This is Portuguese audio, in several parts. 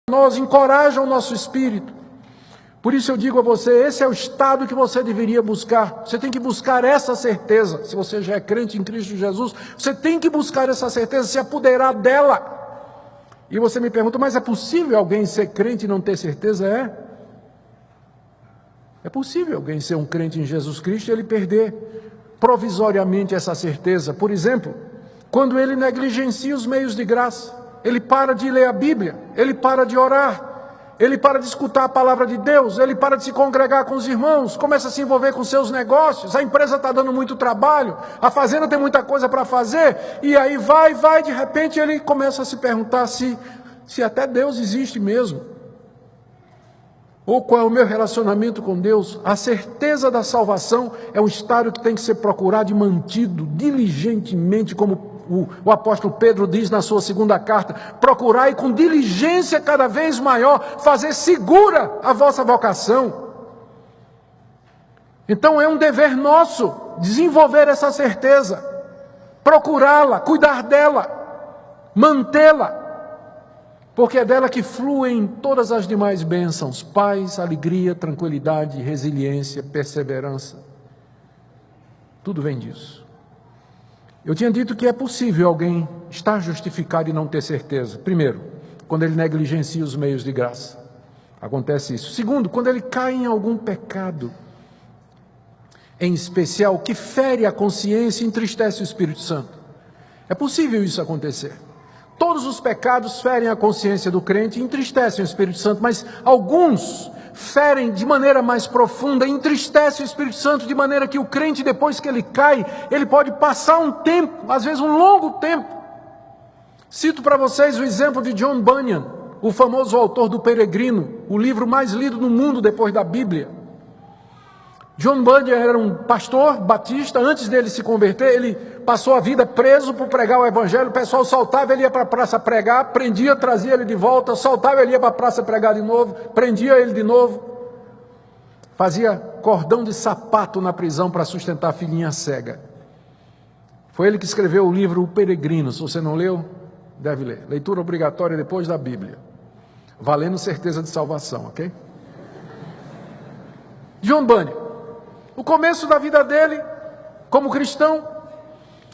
nós, encorajam o nosso espírito. Por isso eu digo a você, esse é o estado que você deveria buscar. Você tem que buscar essa certeza. Se você já é crente em Cristo Jesus, você tem que buscar essa certeza, se apoderar dela. E você me pergunta, mas é possível alguém ser crente e não ter certeza? É possível alguém ser um crente em Jesus Cristo e ele perder provisoriamente essa certeza. Por exemplo, quando ele negligencia os meios de graça, ele para de ler a Bíblia, ele para de orar, ele para de escutar a palavra de Deus, ele para de se congregar com os irmãos, começa a se envolver com seus negócios, a empresa está dando muito trabalho, a fazenda tem muita coisa para fazer, e aí vai, de repente ele começa a se perguntar se até Deus existe mesmo. Ou qual é o meu relacionamento com Deus? A certeza da salvação é um estado que tem que ser procurado e mantido diligentemente, como o apóstolo Pedro diz na sua segunda carta: procurai com diligência cada vez maior fazer segura a vossa vocação. Então é um dever nosso desenvolver essa certeza, procurá-la, cuidar dela, mantê-la, porque é dela que fluem todas as demais bênçãos: paz, alegria, tranquilidade, resiliência, perseverança. Tudo vem disso. Eu tinha dito que é possível alguém estar justificado e não ter certeza. Primeiro, quando ele negligencia os meios de graça. Acontece isso. Segundo, quando ele cai em algum pecado, em especial, que fere a consciência e entristece o Espírito Santo. É possível isso acontecer. Todos os pecados ferem a consciência do crente e entristecem o Espírito Santo, mas alguns ferem de maneira mais profunda, entristecem o Espírito Santo, de maneira que o crente, depois que ele cai, ele pode passar um tempo, às vezes um longo tempo. Cito para vocês o exemplo de John Bunyan, o famoso autor do Peregrino, o livro mais lido no mundo depois da Bíblia. John Bunyan era um pastor batista. Antes dele se converter, ele passou a vida preso por pregar o evangelho. O pessoal soltava, ele ia para a praça pregar, prendia, trazia ele de volta, soltava, ele ia para a praça pregar de novo, prendia ele de novo. Fazia cordão de sapato na prisão para sustentar a filhinha cega. Foi ele que escreveu o livro O Peregrino. Se você não leu, deve ler. Leitura obrigatória depois da Bíblia, valendo certeza de salvação, ok? John Bunyan, o começo da vida dele, como cristão,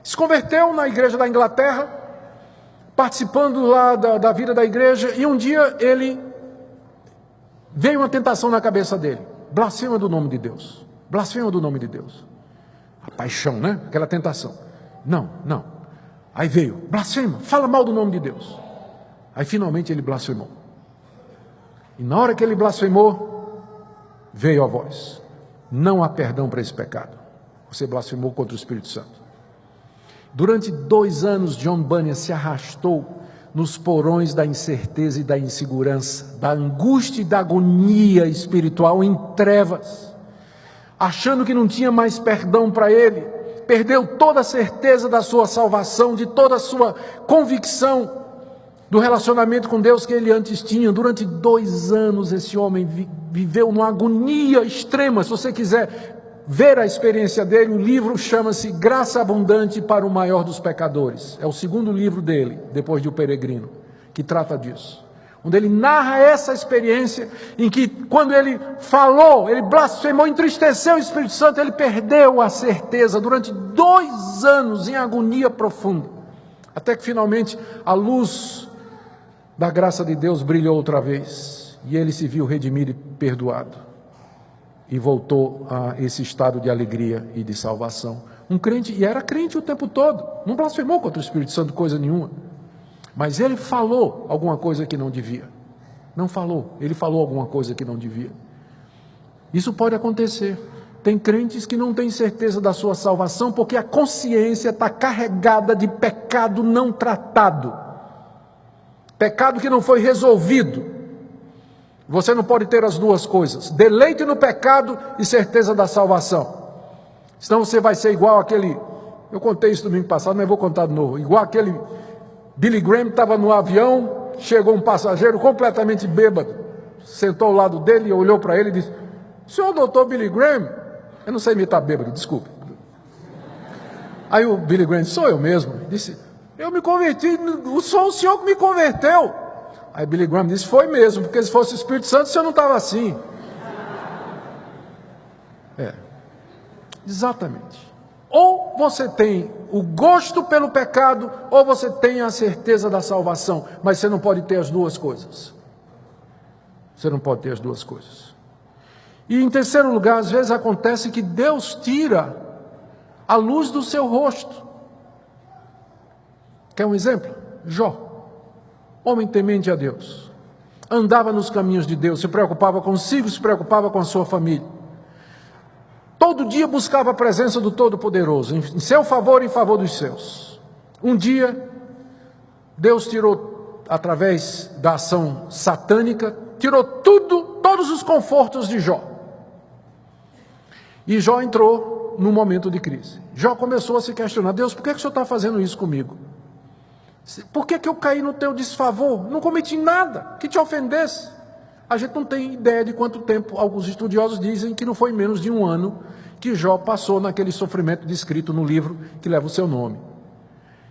se converteu na igreja da Inglaterra, participando lá da vida da igreja, e um dia veio uma tentação na cabeça dele: blasfema do nome de Deus, blasfema do nome de Deus. A paixão, né? Aquela tentação. Não. Aí veio: blasfema, fala mal do nome de Deus. Aí finalmente ele blasfemou. E na hora que ele blasfemou, veio a voz: não há perdão para esse pecado. Você blasfemou contra o Espírito Santo. Durante 2 anos, John Bunyan se arrastou nos porões da incerteza e da insegurança, da angústia e da agonia espiritual, em trevas, achando que não tinha mais perdão para ele. Perdeu toda a certeza da sua salvação, de toda a sua convicção do relacionamento com Deus que ele antes tinha. Durante 2 anos esse homem viveu numa agonia extrema. Se você quiser ver a experiência dele, o livro chama-se Graça Abundante para o Maior dos Pecadores. É o segundo livro dele, depois de O Peregrino, que trata disso, onde ele narra essa experiência em que, quando ele falou, ele blasfemou, entristeceu o Espírito Santo, ele perdeu a certeza durante 2 anos em agonia profunda, até que finalmente a luz da graça de Deus brilhou outra vez, e ele se viu redimido e perdoado, e voltou a esse estado de alegria e de salvação. Um crente, e era crente o tempo todo, não blasfemou contra o Espírito Santo coisa nenhuma, mas ele falou alguma coisa que não devia. Não falou, ele falou alguma coisa que não devia. Isso pode acontecer. Tem crentes que não têm certeza da sua salvação, porque a consciência está carregada de pecado não tratado, pecado que não foi resolvido. Você não pode ter as duas coisas: deleite no pecado e certeza da salvação. Senão você vai ser igual aquele, eu contei isso domingo passado, mas vou contar de novo, igual aquele Billy Graham. Estava no avião, chegou um passageiro completamente bêbado, sentou ao lado dele, olhou para ele e disse: senhor doutor Billy Graham? Eu não sei imitar bêbado, desculpe. Aí o Billy Graham: sou eu mesmo. Disse: eu me converti, sou o senhor que me converteu. Aí Billy Graham disse, foi mesmo, porque se fosse o Espírito Santo, você não estava assim. Exatamente. Ou você tem o gosto pelo pecado, ou você tem a certeza da salvação, mas você não pode ter as duas coisas. Você não pode ter as duas coisas. E em terceiro lugar, às vezes acontece que Deus tira a luz do seu rosto. Quer um exemplo? Jó, homem temente a Deus, andava nos caminhos de Deus, se preocupava consigo, se preocupava com a sua família. Todo dia buscava a presença do Todo-Poderoso, em seu favor e em favor dos seus. Um dia, Deus tirou, através da ação satânica, tirou todos os confortos de Jó. E Jó entrou num momento de crise. Jó começou a se questionar, Deus, por que o Senhor está fazendo isso comigo? Por que eu caí no teu desfavor? Não cometi nada que te ofendesse. A gente não tem ideia de quanto tempo, alguns estudiosos dizem que não foi menos de 1 ano que Jó passou naquele sofrimento descrito no livro que leva o seu nome.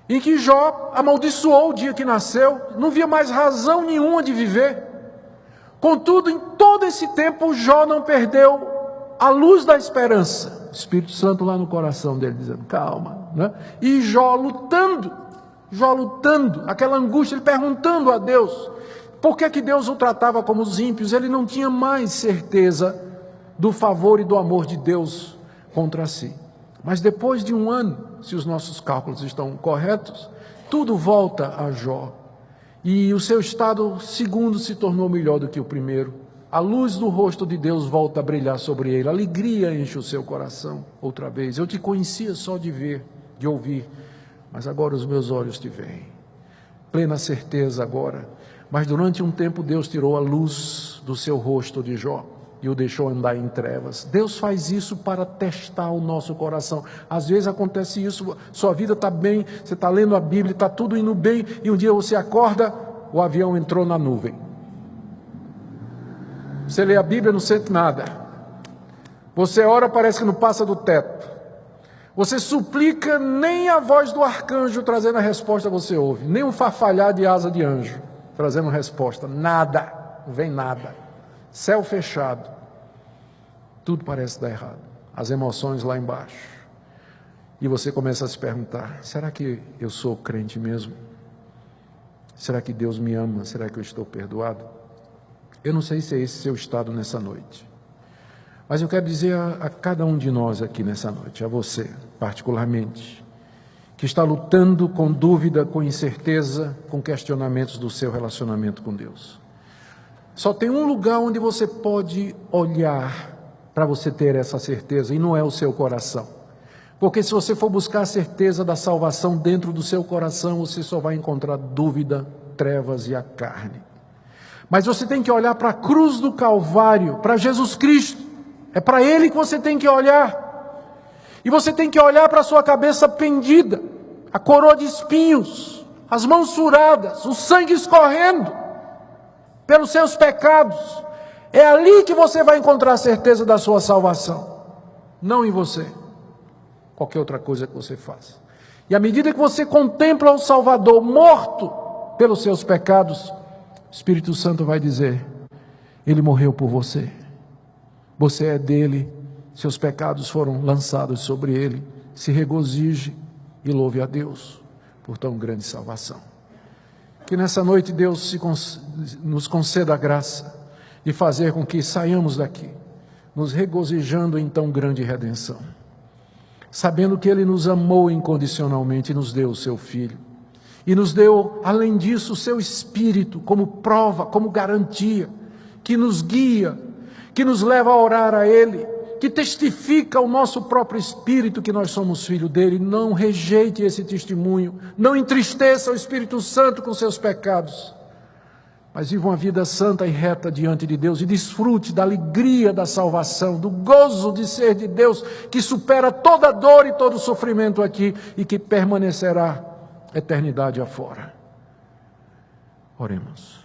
Em que Jó amaldiçoou o dia que nasceu, não via mais razão nenhuma de viver. Contudo, em todo esse tempo, Jó não perdeu a luz da esperança. O Espírito Santo lá no coração dele, dizendo, calma, né? E Jó lutando, aquela angústia, ele perguntando a Deus, por que Deus o tratava como os ímpios? Ele não tinha mais certeza do favor e do amor de Deus contra si. Mas depois de 1 ano, se os nossos cálculos estão corretos, tudo volta a Jó. E o seu estado segundo se tornou melhor do que o primeiro. A luz do rosto de Deus volta a brilhar sobre ele. A alegria enche o seu coração outra vez. Eu te conhecia só de ver, de ouvir, mas agora os meus olhos te veem. Plena certeza agora. Mas durante um tempo Deus tirou a luz do seu rosto de Jó e o deixou andar em trevas. Deus faz isso para testar o nosso coração. Às vezes acontece isso, sua vida está bem, você está lendo a Bíblia, está tudo indo bem, e um dia você acorda, o avião entrou na nuvem. Você lê a Bíblia, não sente nada. Você ora, parece que não passa do teto. Você suplica, nem a voz do arcanjo trazendo a resposta você ouve, nem um farfalhar de asa de anjo trazendo resposta, nada, não vem nada, céu fechado, tudo parece dar errado, as emoções lá embaixo, e você começa a se perguntar, será que eu sou crente mesmo? Será que Deus me ama? Será que eu estou perdoado? Eu não sei se é esse seu estado nessa noite, mas eu quero dizer a cada um de nós aqui nessa noite, a você particularmente, que está lutando com dúvida, com incerteza, com questionamentos do seu relacionamento com Deus. Só tem um lugar onde você pode olhar para você ter essa certeza, e não é o seu coração. Porque se você for buscar a certeza da salvação dentro do seu coração, você só vai encontrar dúvida, trevas e a carne. Mas você tem que olhar para a cruz do Calvário, para Jesus Cristo. É para Ele que você tem que olhar. E você tem que olhar para a sua cabeça pendida, a coroa de espinhos, as mãos furadas, o sangue escorrendo pelos seus pecados. É ali que você vai encontrar a certeza da sua salvação, não em você, qualquer outra coisa que você faça. E à medida que você contempla o Salvador morto pelos seus pecados, o Espírito Santo vai dizer, Ele morreu por você, você é dele, seus pecados foram lançados sobre ele, se regozije e louve a Deus por tão grande salvação. Que nessa noite Deus nos conceda a graça de fazer com que saiamos daqui, nos regozijando em tão grande redenção, sabendo que Ele nos amou incondicionalmente e nos deu o seu Filho, e nos deu, além disso, o seu Espírito como prova, como garantia, que nos guia, que nos leva a orar a Ele, que testifica ao nosso próprio espírito que nós somos filhos dele. Não rejeite esse testemunho, não entristeça o Espírito Santo com seus pecados, mas viva uma vida santa e reta diante de Deus e desfrute da alegria da salvação, do gozo de ser de Deus, que supera toda dor e todo sofrimento aqui e que permanecerá eternidade afora. Oremos.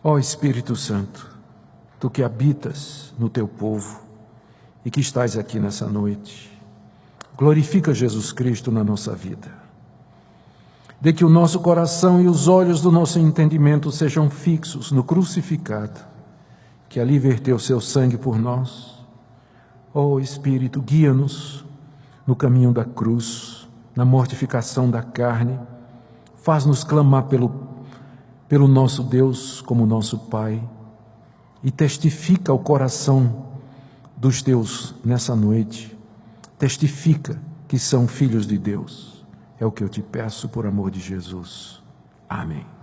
Ó Espírito Santo, Tu que habitas no Teu povo e que estás aqui nessa noite, Glorifica Jesus Cristo na nossa vida. De que o nosso coração e os olhos do nosso entendimento sejam fixos no crucificado, que ali verteu seu sangue por nós. Ó Espírito, guia-nos no caminho da cruz, na mortificação da carne. Faz-nos clamar pelo nosso Deus como nosso Pai, e testifica o coração dos teus nessa noite. Testifica que são filhos de Deus. É o que eu te peço por amor de Jesus. Amém.